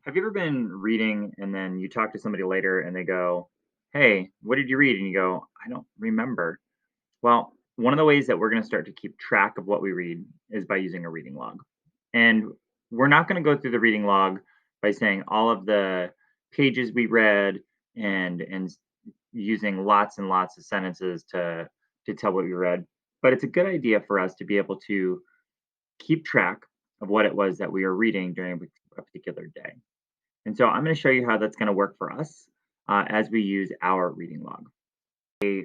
Have you ever been reading and then you talk to somebody later and they go, "Hey, what did you read?" And you go, "I don't remember." Well, one of the ways that we're going to start to keep track of what we read is by using a reading log. And we're not going to go through the reading log by saying all of the pages we read and using lots and lots of sentences to tell what we read. But it's a good idea for us to be able to keep track of what it was that we are reading during a particular day. And so I'm going to show you how that's going to work for us as we use our reading log.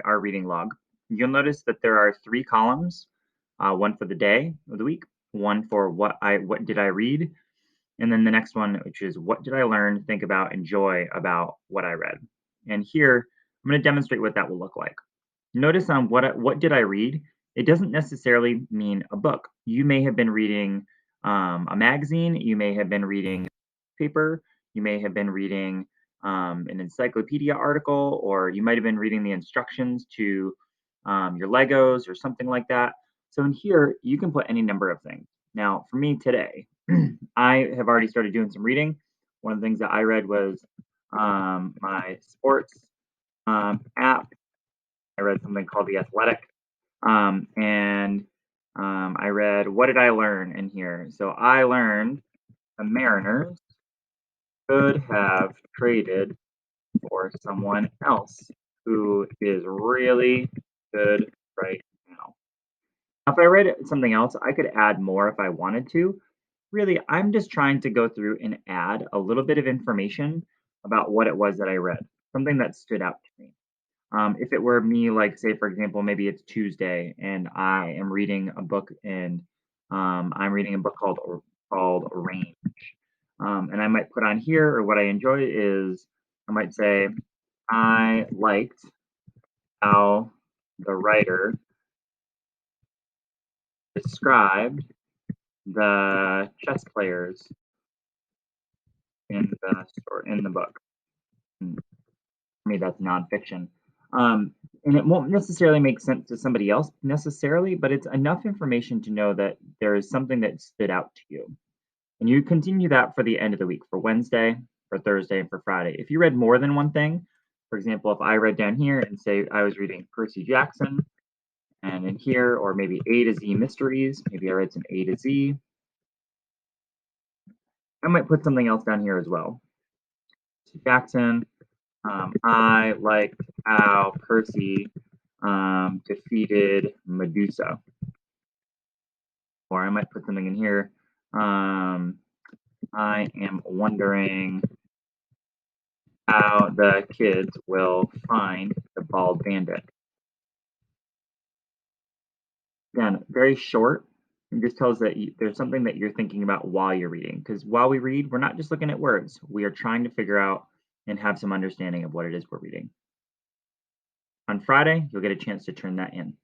Our reading log. You'll notice that there are three columns: one for the day of the week, one for what did I read, and then the next one, which is what did I learn, think about, enjoy about what I read. And here I'm going to demonstrate what that will look like. Notice on what did I read? It doesn't necessarily mean a book. You may have been reading a magazine. You may have been reading paper. You may have been reading an encyclopedia article, or you might have been reading the instructions to your Legos or something like that. So in here, you can put any number of things. Now, for me today, I have already started doing some reading. One of the things that I read was my sports app. I read something called The Athletic. And I read, what did I learn in here? So I learned the Mariners could have traded for someone else who is really good right now. If I read something else, I could add more if I wanted to. Really, I'm just trying to go through and add a little bit of information about what it was that I read, something that stood out to me. If it were me, like say for example, maybe it's Tuesday and I am reading a book and I'm reading a book called Range, and I might put on here or what I enjoy is I might say I liked how the writer described the chess players in the story in the book. For me, that's nonfiction. And it won't necessarily make sense to somebody else necessarily, but it's enough information to know that there is something that stood out to you. And you continue that for the end of the week, for Wednesday, for Thursday, and for Friday. If you read more than one thing, for example, if I read down here and say I was reading Percy Jackson, and in here, or maybe A to Z mysteries, maybe I read some A to Z, I might put something else down here as well. Percy Jackson, I liked how Percy defeated Medusa. Or I might put something in here. Um, I am wondering how the kids will find the bald bandit. Again, very short. It just tells that there's something that you're thinking about while you're reading. Because while we read, we're not just looking at words. We are trying to figure out and have some understanding of what it is we're reading. On Friday, you'll get a chance to turn that in.